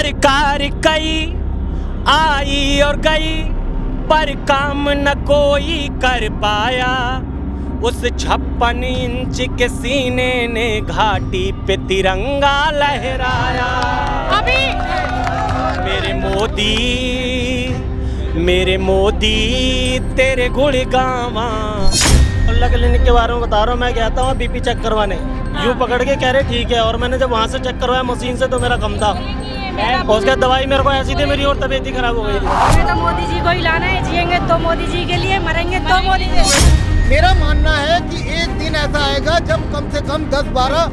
सरकार कई आई और गई पर काम न कोई कर पाया। उस 56 इंच के सीने ने घाटी पे तिरंगा लहराया। अभी मेरे मोदी तेरे गुण गावा। मोहल्ला क्लिनिक के बारे में बता रहा हूँ। मैं गया था वहाँ बीपी चेक करवाने, यूँ पकड़ के कह रहे ठीक है, और मैंने जब वहाँ से चेक करवाया मशीन से तो मेरा कम था। उसके दवाई मेरे को ऐसी थी, मेरी और तबीयत ही खराब हो गई थी। हमें तो मोदी जी को ही लाना है, जिएंगे तो मोदी जी के लिए, मरेंगे तो मोदी जी। मेरा मानना है कि एक दिन ऐसा आएगा जब कम से कम 10-12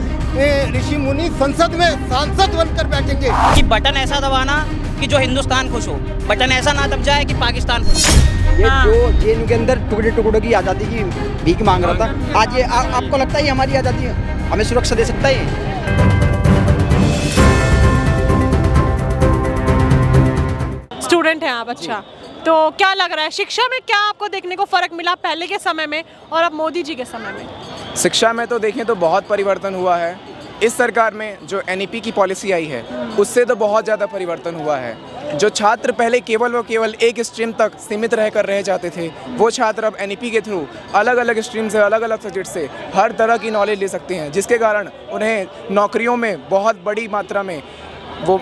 ऋषि मुनि संसद में सांसद बनकर बैठेंगे। कि बटन ऐसा दबाना कि जो हिंदुस्तान खुश हो, बटन ऐसा ना दब जाए कि पाकिस्तान खुश हो। ये जो जेल के अंदर टुकड़े टुकड़ों की आज़ादी की भीख मांग रहा था, आज ये आपको लगता है ये हमारी आज़ादी है, हमें सुरक्षा दे सकता है ये? स्टूडेंट हैं आप, अच्छा। तो क्या लग रहा है शिक्षा में क्या आपको देखने को फर्क मिला पहले के समय में और अब मोदी जी के समय में? शिक्षा में तो देखें तो बहुत परिवर्तन हुआ है। इस सरकार में जो NEP की पॉलिसी आई है उससे तो बहुत ज़्यादा परिवर्तन हुआ है। जो छात्र पहले केवल व केवल एक स्ट्रीम तक सीमित रहकर रह जाते थे, वो छात्र अब NEP के थ्रू अलग अलग स्ट्रीम से, अलग अलग सब्जेक्ट से हर तरह की नॉलेज ले सकते हैं, जिसके कारण उन्हें नौकरियों में बहुत बड़ी मात्रा में वो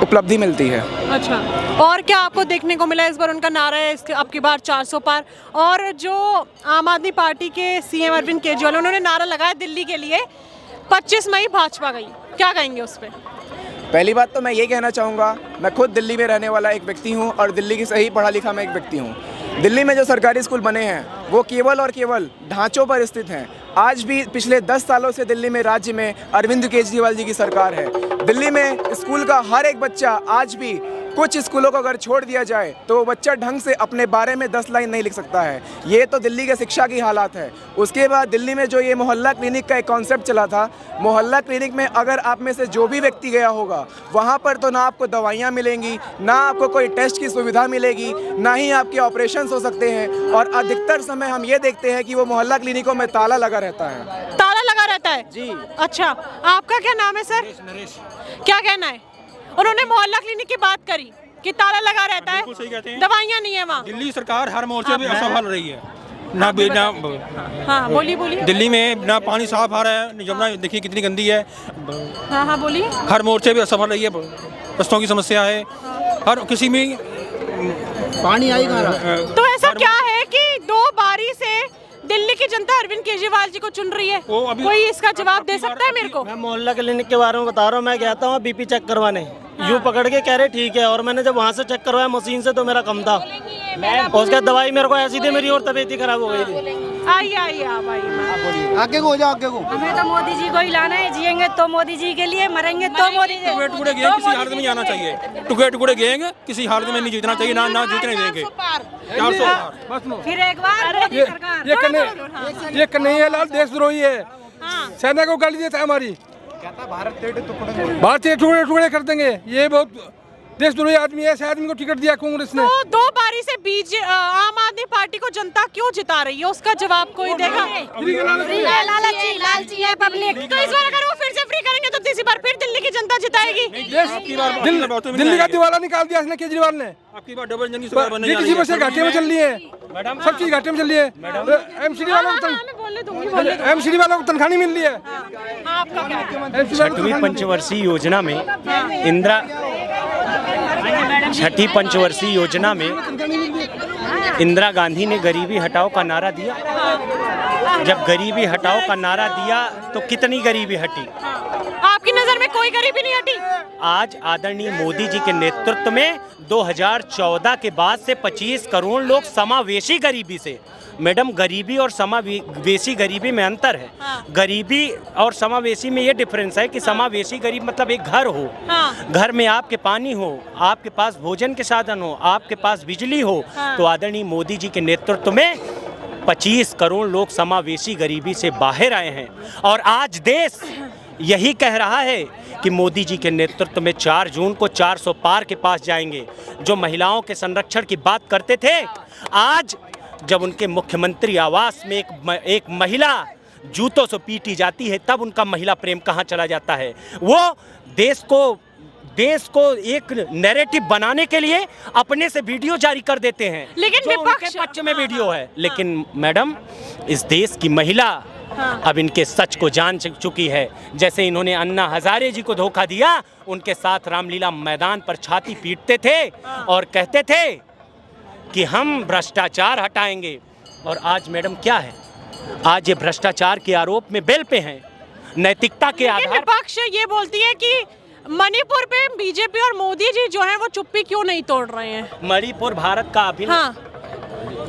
उपलब्धि मिलती है। अच्छा, और क्या आपको देखने को मिला? इस बार उनका नारा है इसके अब की बार 400 पार, और जो आम आदमी पार्टी के CM अरविंद केजरीवाल उन्होंने नारा लगाया दिल्ली के लिए 25 मई भाजपा गई, क्या कहेंगे उस पर? पहली बात तो मैं ये कहना चाहूँगा, मैं खुद दिल्ली में रहने वाला एक व्यक्ति हूँ और दिल्ली की सही पढ़ा लिखा मैं एक व्यक्ति हूँ। दिल्ली में जो सरकारी स्कूल बने हैं वो केवल और केवल ढांचों पर स्थित हैं। आज भी पिछले 10 सालों से दिल्ली में राज्य में अरविंद केजरीवाल जी की सरकार है। दिल्ली में स्कूल का हर एक बच्चा, आज भी कुछ स्कूलों को अगर छोड़ दिया जाए तो वो बच्चा ढंग से अपने बारे में 10 लाइन नहीं लिख सकता है। ये तो दिल्ली के शिक्षा की हालात है। उसके बाद दिल्ली में जो ये मोहल्ला क्लिनिक का एक कॉन्सेप्ट चला था, मोहल्ला क्लिनिक में अगर आप में से जो भी व्यक्ति गया होगा वहाँ पर तो ना आपको दवाइयाँ मिलेंगी, ना आपको कोई टेस्ट की सुविधा मिलेगी, ना ही आपके ऑपरेशन हो सकते हैं, और अधिकतर समय हम ये देखते हैं कि वो मोहल्ला क्लिनिकों में ताला लगा रहता है। ताला लगा रहता है जी। अच्छा, आपका क्या नाम है सर? नरेश। क्या कहना है? उन्होंने मोहल्ला क्लिनिक की बात करी कि ताला लगा रहता है, सही कहते हैं। दवाइयाँ नहीं है वहाँ। दिल्ली सरकार हर मोर्चे पे असफल रही है। हाँ बोलिए। दिल्ली में ना पानी साफ आ रहा है, यमुना देखिए कितनी गंदी है। हाँ बोलिए। हर मोर्चे पे असफल रही है, रस्तों की समस्या है, हर किसी में पानी आई कहाँ? तो ऐसा क्या है कि 2 बारी से दिल्ली की जनता अरविंद केजरीवाल जी को चुन रही है? कोई इसका जवाब दे सकता है मेरे को? मैं मोहल्ला क्लिनिक के बारे में बता रहा हूँ। मैं गया था वहाँ बीपी चेक करवाने, यूँ पकड़ के कह रहे ठीक है, और मैंने जब वहाँ से चेक करवाया मशीन से तो मेरा कम था। उसके दवाई मेरे को ऐसी थी, मेरी और तबीयत ही खराब हो गई थी। आइए आप आइए। आगे को हो जाओ, आगे को। हमें तो मोदी जी को ही लाना है, जिएंगे तो मोदी जी के लिए, मरेंगे तो मोदी जी। टुकड़े टुकड़े गए किसी हालत में नहीं आना चाहिए। टुकड़े टुकड़े गएंगे किसी हालत में नहीं जीतना चाहिए, ना जीतने देंगे। 400 पार। फिर एक बार ये कन्हैया लाल देशद्रोही है। सेना को गाली देता है हमारी, भारतीय टुकड़े टुकड़े कर देंगे। ये बहुत देशद्रोही आदमी है। ऐसे आदमी को टिकट दिया कांग्रेस ने। तो 2 बारी से आम आदमी पार्टी को जनता क्यों जिता रही है, उसका जवाब कोई देगा? लालची है पब्लिक। तो इस बार अगर वो फिर से फ्री करेंगे तो तीसरी बार फिर दिल्ली की जनता जिताएगी। दिल्ली का दिवाला निकाल दिया इसने केजरीवाल ने। आपकी बार डबल इंजन की सरकार बनने जा रही किसी है। बसें घाटे में चल रही है, सब चीज घाटे में चल रही है। MCD वालों को तनख्वाह नहीं मिल रही है। आपका क्या? 6वीं पंचवर्षीय योजना में छठी पंचवर्षीय योजना में इंदिरा गांधी ने गरीबी हटाओ का नारा दिया। जब गरीबी हटाओ का नारा दिया तो कितनी गरीबी हटी? आपकी नजर में कोई गरीबी नहीं हटी? आज आदरणीय मोदी जी के नेतृत्व में 2014 के बाद से 25 करोड़ लोग समावेशी गरीबी से। मैडम, गरीबी और समावेशी गरीबी में अंतर है। गरीबी और समावेशी में ये डिफरेंस है कि समावेशी गरीब मतलब एक घर हो, घर में आपके पानी हो, आपके पास भोजन के साधन हो, आपके पास बिजली हो। तो आदरणीय मोदी जी के नेतृत्व में 25 करोड़ लोग समावेशी गरीबी से बाहर आए हैं। और आज देश यही कह रहा है कि मोदी जी के नेतृत्व में 4 जून को 400 पार के पास जाएंगे। जो महिलाओं के संरक्षण की बात करते थे, आज जब उनके मुख्यमंत्री आवास में एक महिला जूतों से पीटी जाती है, तब उनका महिला प्रेम कहाँ चला जाता है? वो देश को देश को एक नैरेटिव बनाने के लिए अपने से वीडियो जारी कर देते हैं, लेकिन जो उनके पक्ष में वीडियो है। लेकिन मैडम, इस देश की महिला अब इनके सच को जान चुकी है। जैसे इन्होंने अन्ना हजारे जी को धोखा दिया, उनके साथ रामलीला मैदान पर छाती पीटते थे और कहते थे कि हम भ्रष्टाचार हटाएंगे। और आज मैडम क्या है, आज ये भ्रष्टाचार के आरोप में बेल पे हैं, नैतिकता के आधार। विपक्ष ये बोलती है कि मणिपुर पे बीजेपी और मोदी जी जो है वो चुप्पी क्यों नहीं तोड़ रहे हैं। मणिपुर भारत का अभिन्न। हाँ,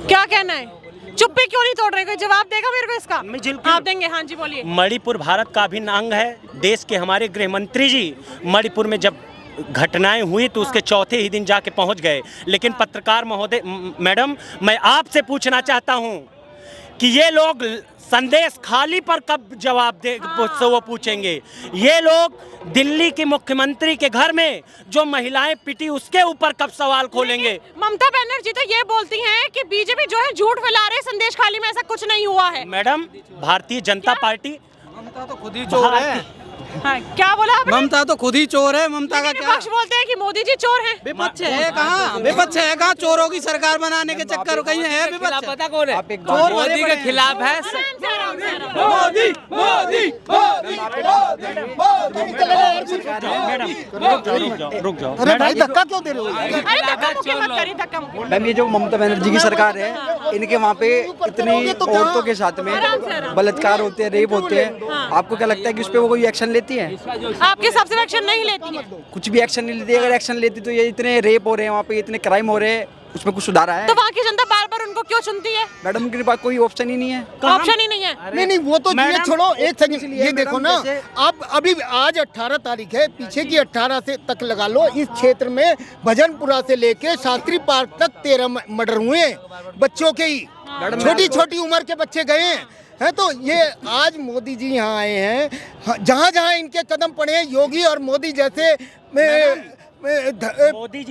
क्या कहना है, चुप्पी क्यों नहीं तोड़ रहे? कोई जवाब देगा मेरे को इसका? आप देंगे? हाँ जी बोलिए। मणिपुर भारत का अभिन्न अंग है। देश के हमारे गृह मंत्री जी मणिपुर में जब घटनाएं हुई तो उसके चौथे ही दिन जाके पहुंच गए। लेकिन पत्रकार महोदय, मैडम, मैं आपसे पूछना चाहता हूं कि ये लोग संदेश खाली पर कब जवाब दे वो पूछेंगे। ये लोग दिल्ली की मुख्यमंत्री के घर में जो महिलाएं पिटी उसके ऊपर कब सवाल खोलेंगे। ममता बनर्जी तो ये बोलती हैं कि बीजेपी जो है झूठ फैला रहे, संदेश खाली में ऐसा कुछ नहीं हुआ है। मैडम, भारतीय जनता पार्टी, ममता तो खुद ही चोर है। हाँ, क्या बोला आपने? ममता तो खुद ही चोर है। ममता का क्या? विपक्ष बोलते हैं कि मोदी जी चोर हैं। विपक्ष है कहाँ? विपक्ष है कहाँ? चोरों की सरकार बनाने के चक्कर कहीं है विपक्ष? पता कौन है? चोर मोदी के खिलाफ है। मोदी मोदी रुक जाओ। अरे भाई धक्का क्यों दे रहे हो? अरे धक्का मुक्की मत करिए, धक्का मुक्की। मैम, ये जो ममता बनर्जी की सरकार है, इनके वहाँ पे इतनी औरतों के साथ में बलात्कार होते हैं, रेप होते हैं, आपको क्या लगता है कि उस पर वो कोई एक्शन लेती है? आपके हिसाब से एक्शन नहीं लेती है? कुछ भी एक्शन नहीं लेती। अगर एक्शन लेती तो ये इतने रेप हो रहे हैं वहाँ पे, इतने क्राइम हो रहे हैं, उसमें कुछ सुधार है? तो वहाँ की जनता बार बार उनको क्यों चुनती है? मैडम के पास कोई ऑप्शन ही नहीं है। ऑप्शन ही नहीं है। नहीं, वो तो ये छोड़ो, एक सेकंड ये देखो ना, आप अभी आज 18 तारीख है, पीछे की 18 से तक लगा लो। इस क्षेत्र में भजनपुरा से लेके शास्त्री पार्क तक 13 मर्डर हुए बच्चों के ही, छोटी छोटी उम्र के बच्चे गए हैं। तो ये आज मोदी जी यहाँ आए हैं, जहाँ जहाँ इनके कदम पड़े हैं, योगी और मोदी जैसे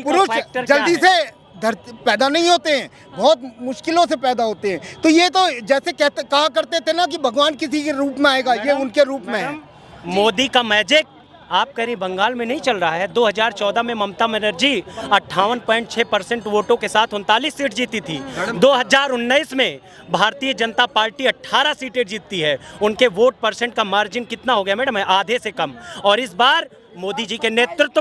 पुरुष जल्दी से धरती पैदा नहीं होते हैं, बहुत मुश्किलों से पैदा होते हैं। तो ये तो जैसे कहा करते थे ना कि भगवान किसी के रूप में आएगा, ये उनके रूप में है। मोदी का मैजिक आप कह रही बंगाल में नहीं चल रहा है। 2014 में ममता बनर्जी 58.6% वोटों के साथ 39 सीट जीती थी। 2019 में भारतीय जनता पार्टी 18 सीटें जीतती है। उनके वोट परसेंट का मार्जिन कितना हो गया मैडम? आधे से कम। और इस बार मोदी जी के नेतृत्व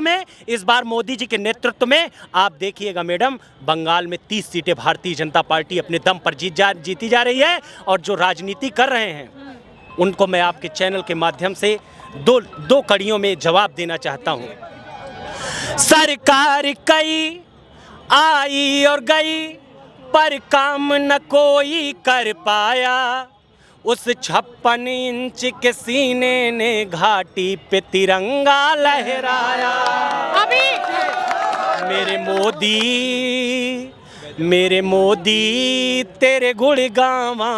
में आप देखिएगा मैडम, बंगाल में 30 सीटें भारतीय जनता पार्टी अपने दम पर जीती जा रही है। और जो राजनीति कर रहे हैं उनको मैं आपके चैनल के माध्यम से दो कड़ियों में जवाब देना चाहता हूं। सरकार कई आई और गई पर काम न कोई कर पाया, उस 56 इंच के सीने ने घाटी पे तिरंगा लहराया। अभी मेरे मोदी तेरे गुण गावा,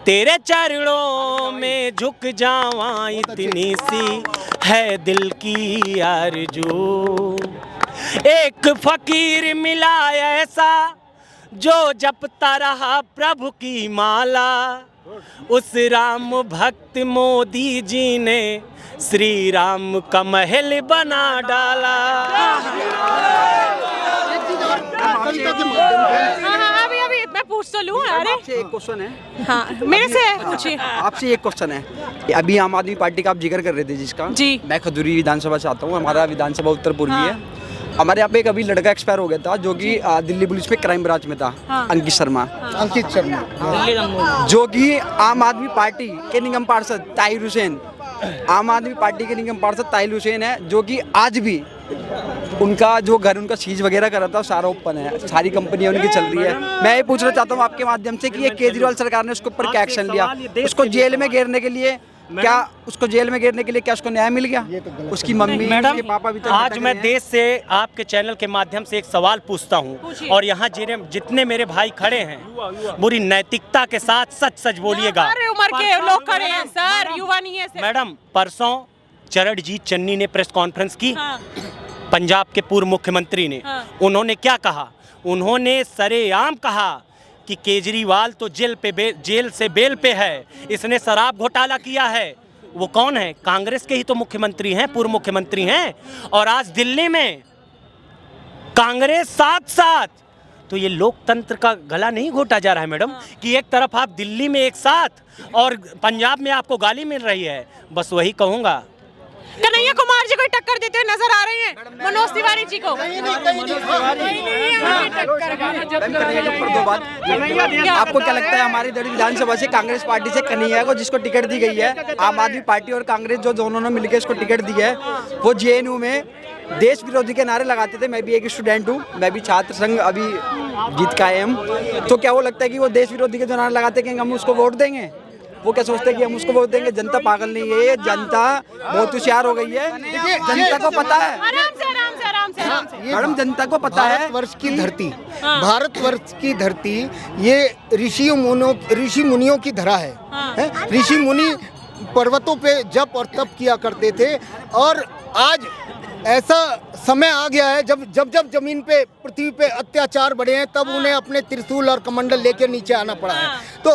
तेरे चरणों में झुक जावा, इतनी सी है दिल की आरज़ू। एक फकीर मिला ऐसा जो जपता रहा प्रभु की माला, उस राम भक्त मोदी जी ने श्री राम का महल बना डाला। अभी मैं पूछ तो लूं। अरे आपसे एक क्वेश्चन है। हाँ, मेरे से पूछिए। आपसे एक क्वेश्चन है। अभी आम आदमी पार्टी का आप जिक्र कर रहे थे जिसका, जी। मैं खजूरी विधानसभा से आता हूँ। हमारा विधानसभा उत्तर पूर्वी है। हमारे यहाँ पे एक अभी लड़का एक्सपायर हो गया था जो कि दिल्ली पुलिस में क्राइम ब्रांच में था। अंकित शर्मा। जो कि आम आदमी पार्टी के निगम पार्षद ताहिर हुसैन, आम आदमी पार्टी के निगम पार्षद ताहिर हुसैन है, जो कि आज भी उनका जो घर उनका सीज वगैरह करा था सारा ओपन है, सारी कंपनियां उनकी चल रही है। मैं ये पूछना चाहता हूँ आपके माध्यम से कि ये केजरीवाल सरकार ने उसके ऊपर क्या एक्शन लिया? उसको जेल में घेरने के लिए क्या उसको न्याय मिल गया? उसकी मम्मी, उसके पापा भी आज मैं देश से आपके चैनल के माध्यम से एक सवाल पूछता हूं, और यहाँ जितने मेरे भाई खड़े हैं बुरी नैतिकता के साथ सच बोलिएगा। उम्र के लोग खड़े हैं सर, युवा नहीं है सर। मैडम, परसों चरणजीत चन्नी ने प्रेस कॉन्फ्रेंस की। पंजाब के पूर्व मुख्यमंत्री ने, उन्होंने क्या कहा? उन्होंने सरेआम कहा कि केजरीवाल तो जेल से बेल पे है, इसने शराब घोटाला किया है। वो कौन है? कांग्रेस के ही तो मुख्यमंत्री हैं, पूर्व मुख्यमंत्री हैं। और आज दिल्ली में कांग्रेस साथ साथ, तो ये लोकतंत्र का गला नहीं घोटा जा रहा है मैडम कि एक तरफ आप दिल्ली में एक साथ और पंजाब में आपको गाली मिल रही है। बस वही कहूँगा। कन्हैया कुमार जी को टक्कर देते हुए नजर आ रहे हैं मनोज तिवारी जी को। आपको क्या लगता है हमारी दिल्ली विधानसभा से कांग्रेस पार्टी से कन्हैया को जिसको टिकट दी गई है, आम आदमी पार्टी और कांग्रेस जो दोनों ने मिलकर इसको टिकट दी है, वो जेएनयू में देश विरोधी के नारे लगाते थे। मैं भी एक स्टूडेंट हूँ, मैं भी छात्र संघ अभी जीत का है हम। तो क्या वो लगता है कि वो देश विरोधी के जो नारे लगाते हैं हम उसको वोट देंगे? वो क्या सोचते हैं कि हम उसको वोट देंगे? जनता पागल नहीं है, ये जनता बहुत होशियार हो गई है। जनता को पता है, आराम से मैडम जनता को पता है। भारतवर्ष की धरती, भारतवर्ष की धरती ये ऋषि मुनियों की धरा है। ऋषि मुनि पर्वतों पे जप और तप किया करते थे, और आज ऐसा समय आ गया है जब जमीन पे, पृथ्वी पे अत्याचार बढ़े हैं, तब उन्हें अपने त्रिशूल और कमंडल लेकर नीचे आना पड़ा है। तो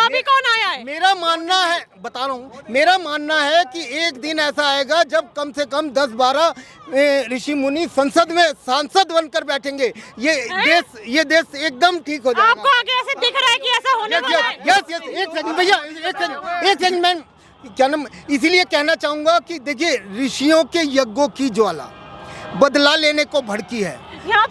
अभी कौन आया है? मेरा मानना है, बता रहा हूँ, मेरा मानना है कि एक दिन ऐसा आएगा जब कम से कम 10-12 ऋषि मुनि संसद में सांसद बनकर बैठेंगे। ये देश एकदम ठीक हो जाएगा। आपको आगे ऐसे दिख रहा है कि ऐसा होने वाला है? यस, एक सेकंड भैया, एक सेकंड मैं क्या नाम, इसीलिए कहना चाहूंगा कि देखिए, ऋषियों के यज्ञों की ज्वाला बदला लेने को भड़की है। हाँ,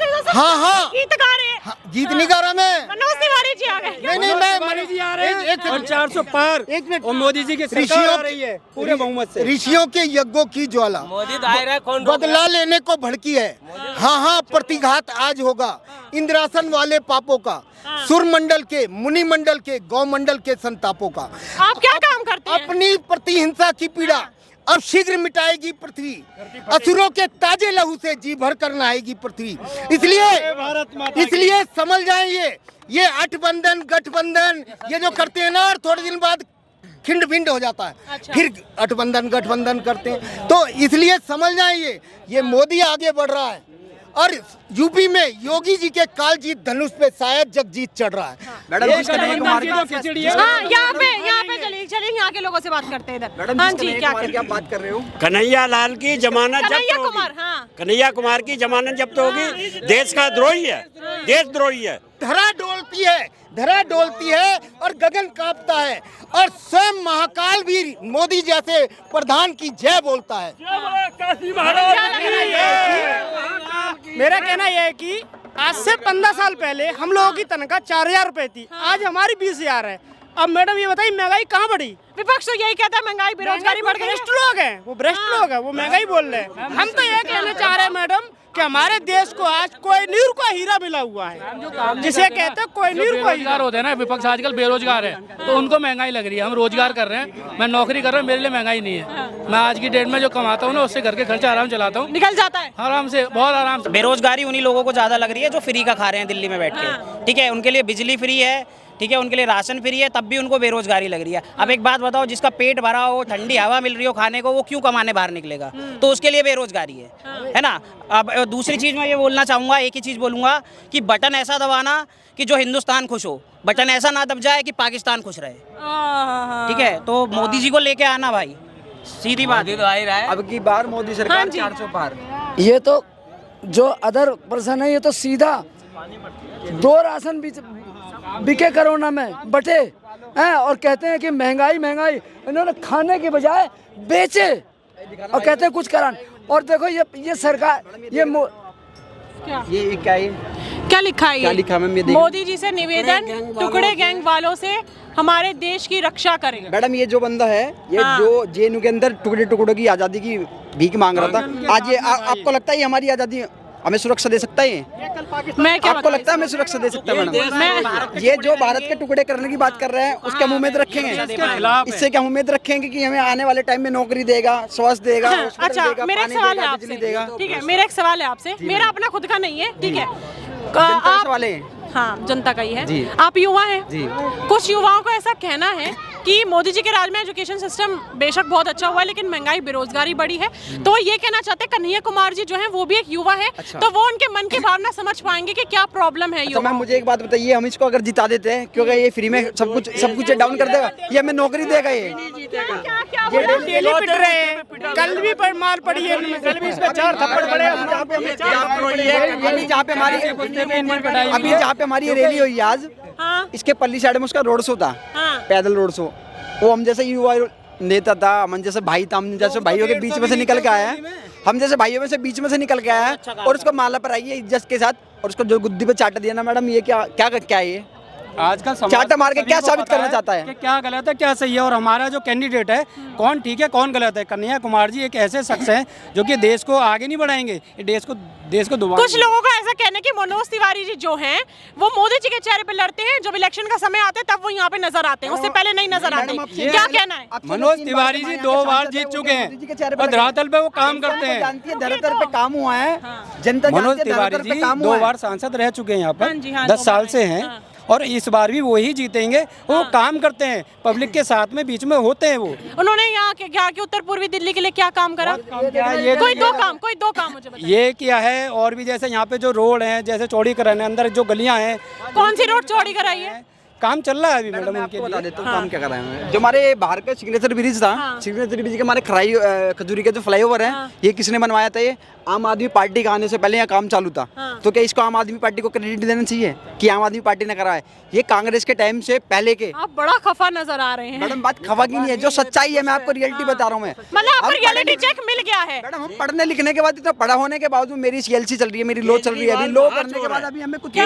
गीत गा रहे हैं। गीत नहीं गा रहा मैं। मनोज तिवारी जी आ गए। नहीं, मैं जी आ रहे हैं। 400 पार, एक मिनट, और मोदी जी की सरकार आ रही है पूरे बहुमत से। ऋषियों के यज्ञों की ज्वाला बदला लेने को भड़की है। हाँ, प्रतिघात आज होगा इंद्रासन वाले पापों का, सुर मंडल के, मुनि मंडल के, गौ मंडल के संतापों का। आप क्या काम करते हैं? अपनी प्रतिहिंसा की पीड़ा अब शीघ्र मिटाएगी पृथ्वी, असुरों के ताजे लहू से जी भर कर नहाएगी पृथ्वी। इसलिए समझ जाएं, ये गठबंधन ये जो करते हैं ना, और थोड़े दिन बाद खिंड भिंड हो जाता है। अच्छा। फिर गठबंधन करते हैं। तो इसलिए समझ जाएं, ये मोदी आगे बढ़ रहा है, और यूपी में योगी जी के कालजीत धनुष पे शायद जगजीत चढ़ रहा है। मैडम, यहाँ पे चलिए यहाँ के लोगों से बात करते हैं इधर। हाँ जी, क्या बात कर रहे हो? कन्हैया लाल की जमानत जब्त होगी। कन्हैया कुमार की जमानत जब्त होगी। देश का द्रोही है, देशद्रोही है। धरा डोलती है और गगन कांपता है, और स्वयं महाकाल भी मोदी जैसे प्रधान की जय बोलता है। मेरा कहना यह है कि आज से 15 साल पहले हम लोगों की तनख्वाह 4000 रुपए थी, आज हमारी 20,000 है। अब मैडम ये बताइए, महंगाई कहाँ बढ़ी? विपक्ष तो यही कहता है महंगाई, बेरोजगारी बढ़ गई। भ्रष्ट लोग हैं, वो भ्रष्ट लोग हैं, वो महंगाई बोल रहे हैं। हम तो ये कहना चाह रहे हैं मैडम कि हमारे देश को आज कोई नीर का हीरा मिला हुआ है, जिसे कहते हैं कोई नीर का हीरा होता है ना। विपक्ष आजकल बेरोजगार है, तो उनको महंगाई लग रही है। हम रोजगार कर रहे हैं, मैं नौकरी कर रहा हूँ, मेरे लिए महंगाई नहीं है। मैं आज की डेट में जो कमाता हूँ ना, उससे घर के खर्चा आराम चलाता हूँ, निकल जाता है आराम से, बहुत आराम से। बेरोजगारी उन्हीं लोगों को ज्यादा लग रही है जो फ्री का खा रहे हैं दिल्ली में बैठ के। ठीक है, उनके लिए बिजली फ्री है, ठीक है, उनके लिए राशन फ्री है, तब भी उनको बेरोजगारी लग रही है। अब एक बात बताओ, जिसका पेट भरा हो, ठंडी हवा मिल रही हो खाने को, वो क्यों कमाने बाहर निकलेगा? तो उसके लिए बेरोजगारी है ना। अब दूसरी चीज़ मैं ये बोलना चाहूँगा, एक ही चीज़ बोलूँगा कि बटन ऐसा दबाना कि जो हिंदुस्तान खुश हो, बटन ऐसा ना दब जाए कि पाकिस्तान खुश रहे। ठीक है, तो मोदी जी को लेके आना भाई, सीधी बात। अब की बार मोदी सरकार 400 पार। ये तो जो अदर पर्सन है, ये तो सीधा 2 राशन बिके कोरोना में बटे हैं, और कहते हैं कि महंगाई। इन्होंने खाने के बजाय बेचे और कहते हैं कुछ करान। और देखो ये सरकार, ये क्या लिखा है? क्या लिखा है? मोदी जी से निवेदन, टुकड़े गैंग वालों से हमारे देश की रक्षा करें। मैडम, ये जो बंदा है, ये जो जेएनयू के अंदर टुकड़ों की आज़ादी की भीख मांग रहा था, आज ये आपको लगता है हमारी आज़ादी हमें सुरक्षा दे सकता है? मैं क्या आपको लगता है हमें सुरक्षा दे सकता है मैडम? ये जो भारत के टुकड़े करने की बात कर रहे हैं, उसकी हम उम्मीद रखेंगे? इससे क्या उम्मीद रखेंगे कि हमें आने वाले टाइम में नौकरी देगा, स्वास्थ्य देगा, अच्छा, मेरा एक सवाल है आपसे। ठीक है, मेरा एक सवाल है आपसे, मेरा अपना खुद का नहीं है, ठीक है, जनता वाले। हाँ, जनता का ही है। आप युवा हैं, कुछ युवाओं का ऐसा कहना है कि मोदी जी के राज में एजुकेशन सिस्टम बेशक बहुत अच्छा हुआ है, लेकिन महंगाई बेरोजगारी बढ़ी है। तो ये कहना चाहते हैं कन्हैया कुमार जी जो हैं वो भी एक युवा है, तो वो उनके मन की भावना समझ पाएंगे कि क्या प्रॉब्लम है। अच्छा मैम मुझे एक बात बताइए, हम इसको अगर जिता देते हैं, क्योंकि ये फ्री में सब कुछ डाउन कर देगा, ये हमें नौकरी देगा, ये डेली पिट रहे हैं, कल भी पर मार पड़ी है, कल भी इसमें 4 थप्पड़ पड़े। अभी जहाँ पे हमारी रैली हुई आज, इसके पल्ली साइड में उसका रोड शो था, पैदल रोड शो। वो हम जैसे युवा नेता था, हम जैसे भाई था, हम जैसे भाइयों के बीच में से निकल के आया है, हम जैसे भाइयों में से बीच में से निकल के आया है, और उसको माला पर आई है इज्जत के साथ, और उसको जो गुद्दी पे चाटा दिया ना मैडम, ये क्या है ये आजकल चाटा मार के क्या साबित करना चाहता है कि क्या गलत है क्या सही है, और हमारा जो कैंडिडेट है कौन ठीक है कौन गलत है। कन्हैया कुमार जी एक ऐसे शख्स हैं जो कि देश को आगे नहीं बढ़ाएंगे, ये देश को दुबारा। कुछ लोगों का ऐसा कहना है कि मनोज तिवारी जी जो हैं वो मोदी जी के चेहरे पे लड़ते हैं, जब इलेक्शन का समय आता है तब वो यहाँ पे नजर आते हैं, उससे पहले नहीं नजर आते। क्या कहना है? मनोज तिवारी जी 2 बार जीत चुके हैं और धरातल पे वो काम करते हैं, धरातल पे काम हुआ है, जनता मनोज तिवारी जी 2 बार सांसद रह चुके हैं यहाँ पर, 10 साल से हैं, और इस बार भी वही जीतेंगे। वो काम करते हैं, पब्लिक के साथ में बीच में होते हैं। वो उन्होंने यहाँ के उत्तर पूर्वी दिल्ली के लिए क्या काम करा? कोई दो काम मुझे बताइए। ये किया है, और भी जैसे यहाँ पे जो रोड हैं, जैसे चौड़ीकरण है, अंदर जो गलियां हैं। कौन सी रोड चौड़ी कराई है? काम चल रहा है अभी मैडम, उनके बता देता हूँ काम क्या कर रहे हैं। जो हमारे बाहर का सिग्नेचर ब्रिज था, सिग्नेचर ब्रिज के हमारे खजूरी के जो फ्लाईओवर है, ये किसने बनवाया था? ये आम आदमी पार्टी का आने से पहले यहाँ काम चालू था। तो क्या इसको आम आदमी पार्टी को क्रेडिट देना चाहिए कि आम आदमी पार्टी ने करा है? ये कांग्रेस के टाइम से पहले के। आप बड़ा खफा नजर आ रहे हैं मैडम। बात खफा की नहीं है, जो सच्चाई है मैं आपको रियलिटी बता रहा हूँ। मैं मतलब आपको रियलिटी चेक मिल गया है मैडम। हम पढ़ने लिखने के बाद, इतना पढ़ा होने के बावजूद मेरी सीएलसी चल रही है, मेरी लॉ चल रही है, अभी लॉ करने के बाद अभी हमें कुछ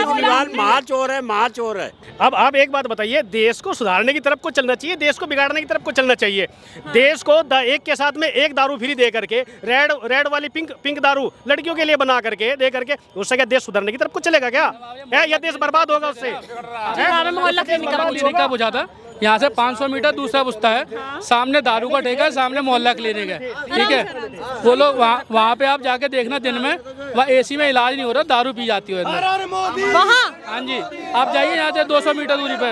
महाचोर है। अब आप एक बात बताइए, देश को सुधारने की तरफ को चलना चाहिए, देश को बिगाड़ने की तरफ को चलना चाहिए? देश को एक के साथ में एक दारू फ्री दे करके, रेड वाली पिंक दारू लड़कियों के लिए बना करके दे करके, उससे क्या देश सुधरने की तरफ को चलेगा क्या? या देश बर्बाद होगा उससे? मोहल्ला क्लिनिक का बुझा था, यहाँ से 500 मीटर दूसरा बुझता है, सामने दारू का ठेका है, सामने मोहल्ला क्लिनिक है, ठीक है। वो लोग वहाँ पे आप जाके देखना, दिन में वहाँ एसी में इलाज नहीं हो रहा, दारू पी जाती हो वहाँ। हाँ जी, आप जाइए यहाँ से 200 मीटर दूरी पे,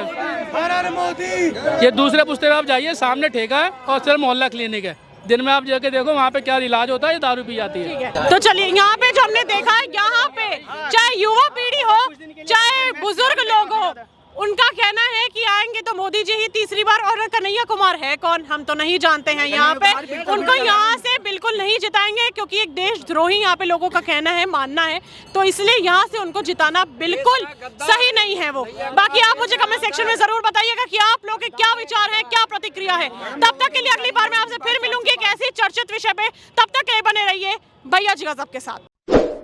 ये दूसरे पुश्ते पे आप जाइए, सामने ठेका है और सिर्फ मोहल्ला क्लिनिक है। दिन में आप जाके देखो वहाँ पे क्या इलाज होता है, ये दारू पी जाती है। तो चलिए, यहाँ पे जो हमने देखा है, यहाँ पे चाहे युवा पीढ़ी हो चाहे बुजुर्ग लोग हो, उनका कहना है कि आएंगे तो मोदी जी ही तीसरी बार। और कन्हैया कुमार है कौन, हम तो नहीं जानते हैं यहाँ पे, उनको यहाँ से बिल्कुल नहीं जिताएंगे, क्योंकि एक देशद्रोही यहाँ पे लोगों का कहना है, मानना है, तो इसलिए यहाँ से उनको जिताना बिल्कुल सही नहीं है वो। बाकी आप मुझे कमेंट सेक्शन में जरूर बताइएगा कि आप लोगों के क्या विचार है, क्या प्रतिक्रिया है। तब तक के लिए अगली बार मैं आपसे फिर मिलूंगी एक ऐसी चर्चित विषय पे। तब तक के लिए बने रहिए भैया जी गजब के साथ।